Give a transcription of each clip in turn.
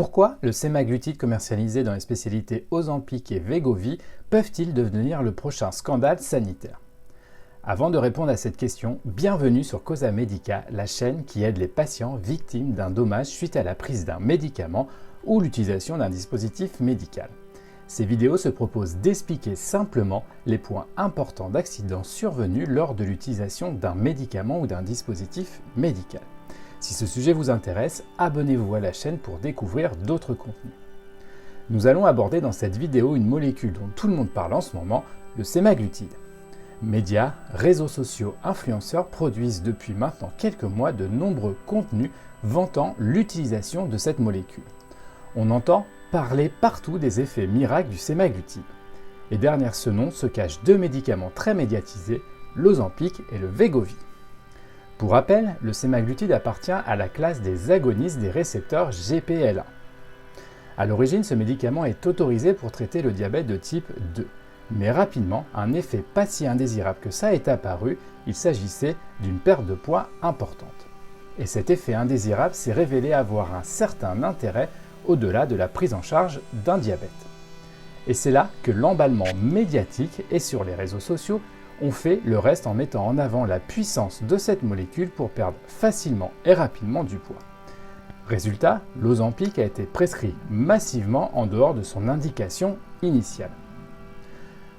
Pourquoi le sémaglutide commercialisé dans les spécialités Ozempic et Wegovy peuvent-ils devenir le prochain scandale sanitaire? Avant de répondre à cette question, bienvenue sur Causa Medica, la chaîne qui aide les patients victimes d'un dommage suite à la prise d'un médicament ou l'utilisation d'un dispositif médical. Ces vidéos se proposent d'expliquer simplement les points importants d'accidents survenus lors de l'utilisation d'un médicament ou d'un dispositif médical. Si ce sujet vous intéresse, abonnez-vous à la chaîne pour découvrir d'autres contenus. Nous allons aborder dans cette vidéo une molécule dont tout le monde parle en ce moment, le sémaglutide. Médias, réseaux sociaux, influenceurs produisent depuis maintenant quelques mois de nombreux contenus vantant l'utilisation de cette molécule. On entend parler partout des effets miracles du sémaglutide. Et derrière ce nom se cachent deux médicaments très médiatisés, l'Ozempic et le Wegovy. Pour rappel, le sémaglutide appartient à la classe des agonistes des récepteurs GPL1. À l'origine, ce médicament est autorisé pour traiter le diabète de type 2. Mais rapidement, un effet pas si indésirable que ça est apparu, il s'agissait d'une perte de poids importante. Et cet effet indésirable s'est révélé avoir un certain intérêt au-delà de la prise en charge d'un diabète. Et c'est là que l'emballement médiatique et sur les réseaux sociaux ont fait le reste en mettant en avant la puissance de cette molécule pour perdre facilement et rapidement du poids. Résultat, l'Ozempic a été prescrit massivement en dehors de son indication initiale.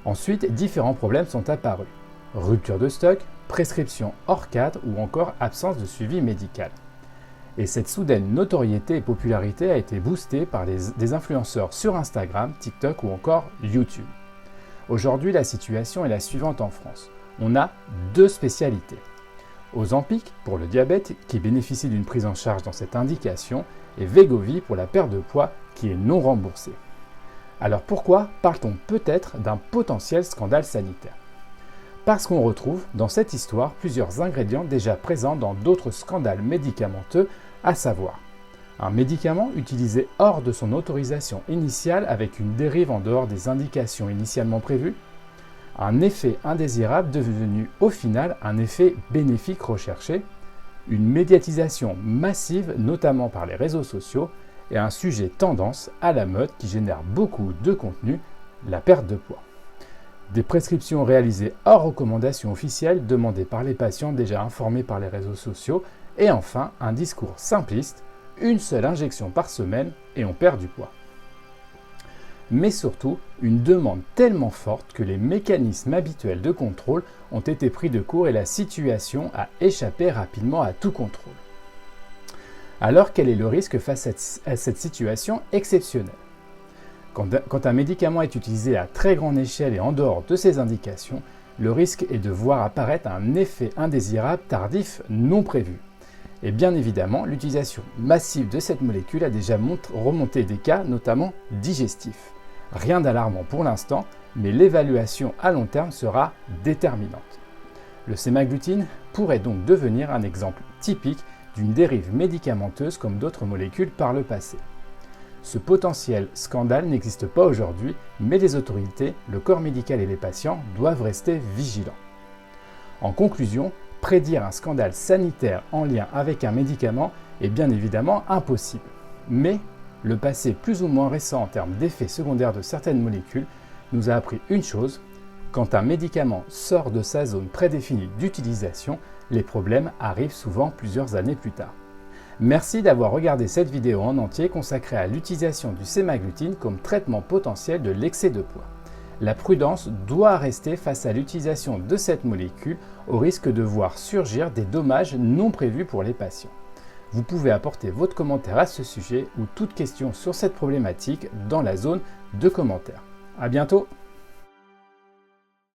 Ensuite, différents problèmes sont apparus. Rupture de stock, prescription hors cadre ou encore absence de suivi médical. Et cette soudaine notoriété et popularité a été boostée par des influenceurs sur Instagram, TikTok ou encore YouTube. Aujourd'hui, la situation est la suivante en France. On a deux spécialités. Ozempic pour le diabète qui bénéficie d'une prise en charge dans cette indication et Wegovy pour la perte de poids qui est non remboursée. Alors pourquoi parle-t-on peut-être d'un potentiel scandale sanitaire? Parce qu'on retrouve dans cette histoire plusieurs ingrédients déjà présents dans d'autres scandales médicamenteux, à savoir un médicament utilisé hors de son autorisation initiale avec une dérive en dehors des indications initialement prévues, un effet indésirable devenu au final un effet bénéfique recherché, une médiatisation massive notamment par les réseaux sociaux et un sujet tendance à la mode qui génère beaucoup de contenu, la perte de poids. Des prescriptions réalisées hors recommandation officielle demandées par les patients déjà informés par les réseaux sociaux et enfin un discours simpliste, une seule injection par semaine et on perd du poids. Mais surtout, une demande tellement forte que les mécanismes habituels de contrôle ont été pris de court et la situation a échappé rapidement à tout contrôle. Alors quel est le risque face à cette situation exceptionnelle? Quand un médicament est utilisé à très grande échelle et en dehors de ses indications, le risque est de voir apparaître un effet indésirable tardif non prévu. Et bien évidemment, l'utilisation massive de cette molécule a déjà remonté des cas, notamment digestifs. Rien d'alarmant pour l'instant, mais l'évaluation à long terme sera déterminante. Le sémaglutide pourrait donc devenir un exemple typique d'une dérive médicamenteuse comme d'autres molécules par le passé. Ce potentiel scandale n'existe pas aujourd'hui, mais les autorités, le corps médical et les patients doivent rester vigilants. En conclusion, prédire un scandale sanitaire en lien avec un médicament est bien évidemment impossible. Mais le passé plus ou moins récent en termes d'effets secondaires de certaines molécules nous a appris une chose: quand un médicament sort de sa zone prédéfinie d'utilisation, les problèmes arrivent souvent plusieurs années plus tard. Merci d'avoir regardé cette vidéo en entier consacrée à l'utilisation du sémaglutide comme traitement potentiel de l'excès de poids. La prudence doit rester face à l'utilisation de cette molécule au risque de voir surgir des dommages non prévus pour les patients. Vous pouvez apporter votre commentaire à ce sujet ou toute question sur cette problématique dans la zone de commentaires. À bientôt!